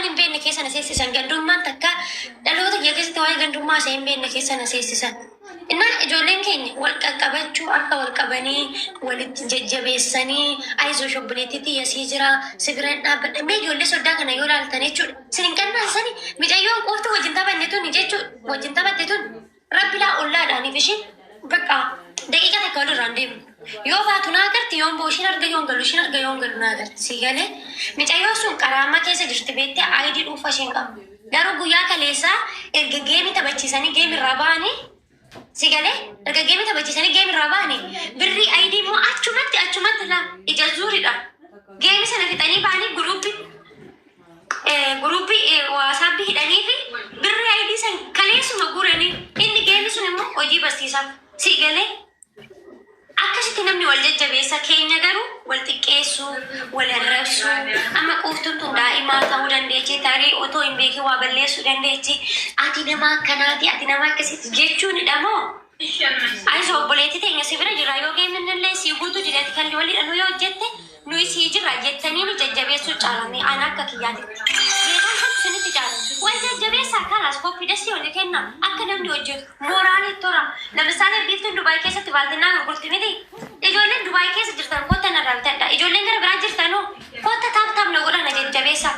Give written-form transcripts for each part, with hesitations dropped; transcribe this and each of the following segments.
waan hin beekne keessa na seessisan gandummaan takka dhaloota kiyya keessatti waa'ee gandummaa isa hin beekne keessa na seessisan. Innaan ijoolleen keenya wal qaqqabachuu akka wal qabanii walitti jajjabeessanii ayizoo shobboleettiitti yasii jira sibiraan dhaabbadha. Mee ijoollee soddaa kana yoo ilaaltan jechuudha. Isin qannaasani mucayyoon qofti wajjin taphanne tun jechuudha. Wajjin taphatte tun rabbilaa ollaadhaaniif isheen bakka daqiiqa takka walirraan deemu. Yoo baatu naa agarti yoon booshin arga yoon galu ishin arga yoon galu naa agarti. Si galee mucayyoon sun qaraama keessa jirti beektee aayidii dhuunfaa isheen qabu. Garuu guyyaa kaleessaa erga geemii taphachiisanii geemii irraa ba'anii si galee erga geemii taphachiisanii geemii irraa ba'anii birrii aayidii immoo achumatti laa ija zuuridha. Geemii sana fixanii ba'anii guruubii waasaapbii hidhanii fi birrii aayidii san kaleessuma guuranii inni geemii sun immoo hojii barsiisaaf si galee. Akkasitti namni wal jajjabeessa keenya garuu wal xiqqeessuu, wal arrabsuu, amma quuftuun tun daa'imaa ta'uu dandeechi, tarii otoo hin beekin waa balleessuu dandeechi. Ati nama akkanaati, ati nama akkasitti jechuunidha moo? Ayisa obboleetti teenya si bira jira yoo geemmin illee si guutuu jedhati kan walidha nu yoo hojjette nuyi si jira jettanii nu jajjabeessuu caalame aan akka kiyyaati. Beekan kan isinitti caalame. Wal jajjabeessaa kanaas koppii dasii wali kenna akka namni hojjetu mooraalii tora. Lamisaanii biiftuun Dubaay keessatti baaltinaa gurgurti miti. Ijoolleen Dubaay keessa jirtan kotta narraa bitadha. Ijoolleen gara biraa jirtanoo kotta taaptaap na godhana jajjabeessaa.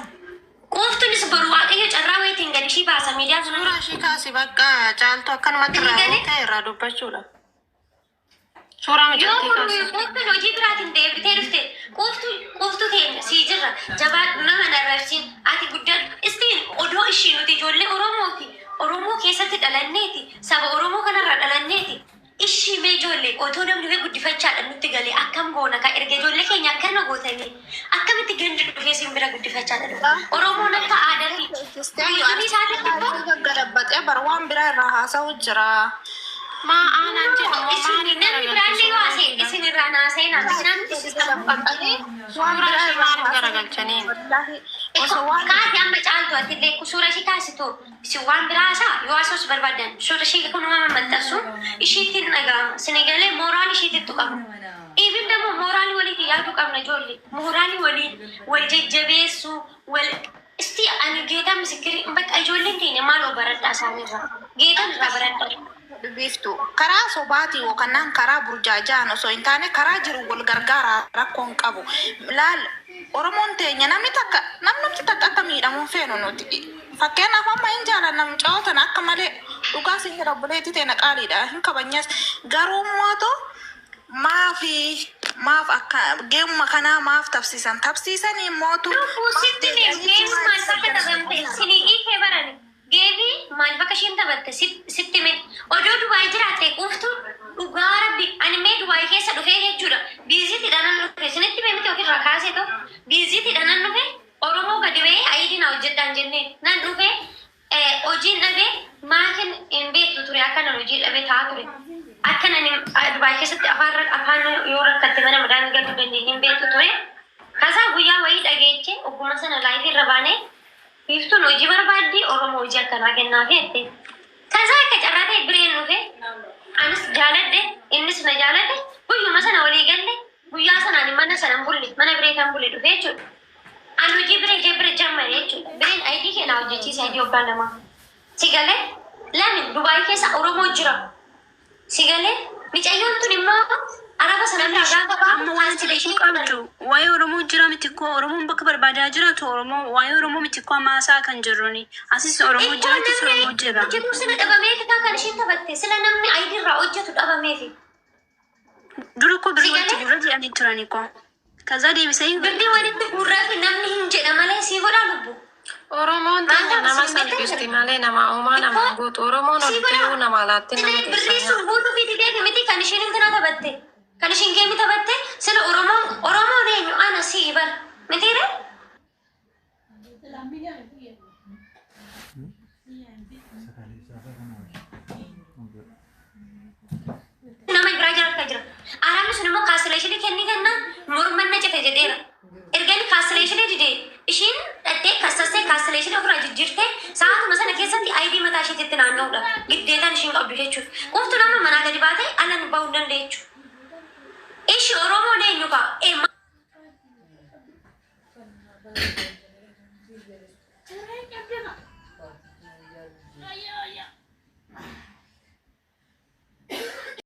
Quuftuunis boru waaqayyo carraa wayitiin gadi ishii baasa miidiyaa sun. Suuraa ishii kaasi bakka caaltu akkanumatti irraa irraa dubbachuudha. Suuraa miidhagdee kaasi. Quuftuun hojii biraatiin deebitee dhufte quuftuu keenya sii jirra jabaadhu nama narrabsiin ati guddaan istiin odoo ishii nuti ijoollee Oromooti. Oromoo keessatti dhalanneeti saba Oromoo kanarraa dhalanneeti. Ishii mee ijoollee otoo namni mee guddifachaadha nutti galee akkam goona ka erga ijoollee keenya akkana gootanii akkamitti gandi dhufee siin bira guddifachaadha. Oromoon akka aadaa fi guutuun isaanii gadabbatee bar waan biraa irraa haasa'u jira. Maa aanaan jedhamu namni biraallee yoo haasee isin irraa naasee naamti waan biraa irraa garagalchaniin. Kaati amma caaltu atillee suura ishii kaasitu isin waan biraa haasaa yoo haasa'us barbaadan suura ishii kunuma maxxansu ishiittiin dhaga'ama sinigalee mooraalii ishiitittu qabna. Ibin dammoo mooraalii waliitiin yaaduu qabna ijoollee mooraalii waliin wal jajjabeessu wal isti ani geetaan misikirii bakka ijoolleen keenya maaloo baradhaa isaaniirraa geetaan irraa baradhaa. Biftu karaa sobaatii yookaan karaa burjaajaan osoo hin taane karaa jiru wal gargaaraa rakkoon qabu. Laal Oromoon teenya namni takka akka miidhamuun feenu nuti. Fakkeenyaaf amma hin jaalanna mucaawotan akka malee dhugaa sinira obboleetti teena qaaliidha hin kabanyas garuu mooto maaf akka geemuma kanaa maaf tapsiisanii mootu. Geebii maal bakka isheen taphatte sitti mee odoo Dubaay jiraatte quuftuun dhugaa rabbi ani mee Dubaay keessa dhufee jechuudha biizitiidhaan nan dhufe isinitti mee miti ofirraa kaasee ta'u biizitiidhaan nan dhufe Oromoo gadi ba'ee ayidii na hojjedhaan jennee nan dhufe hojiin dhabee maatiin hin beektu ture akka nan hojii dhabee taa'aa ture akka nan Dubaay keessatti afaan yoo rakkatte mana madaan galuu dandeenye hin beektu ture kasaa guyyaa wayii dhageeche ogguma sana laayifii irra baanee Biftuun hojii barbaaddi Oromoo hojii akkanaa kennaa feette. Kasaa akka carraa ta'e bireen dhufe anis jaaladhe innis na jaaladhe guyyuma sana walii galle guyyaa sanaan mana sana bulle mana biree kan bulle dhufe jechuudha. Ani hojii biree jammare jechuudha. Bireen ayidii kennaa hojjechiisa ayidii waggaa lamaa. Si galee lami Dubaay keessa Oromoo jira. Si galee micayyoon tun immoo araba sana irraa gaafa amma waan itti qabdu waa'ee Oromoo jira miti koo Oromoon bakka barbaadaa jiraatu Oromoo waa'ee Oromoo miti koo amaasaa kan jirruni asis Oromoo jiraatu Oromoo jira. Hojjetuu sila dhabamee kan isheen taphatte sila namni ayidii irraa hojjetu dhabameefi. Dura koo birrii walitti gurra jedhanii turani koo. Kazaa deebisee birrii walitti gurraa fi namni hin jedha malee sii godhaa lubbu. Oromoon nama salphisti malee nama uumaa nama guutu Oromoon hojjetuu nama alaatti nama keessaa. Birrii sun guutuu fi didee miti kan isheen intina taphatte. Kan isheen geemii taphatte sila Oromoon eenyu ana sii bal mitiire. Nama biraa jira akka jira. Araabni sun immoo kaasileeshinii kennii kenna morman na cite jedheera. Ergani kaasileeshinii didee ishiin dhattee kassastee kaasileeshinii ofirraa jijjiirtee sa'aatuma sana keessatti ayidii mataa isheetitti naanna'uudha. Giddeetaan ishiin qabdu jechuudha. Qoftu nama manaa gadi baatee ala nu bahuu dandeechu. Ishi Oromoo eenyu kaa?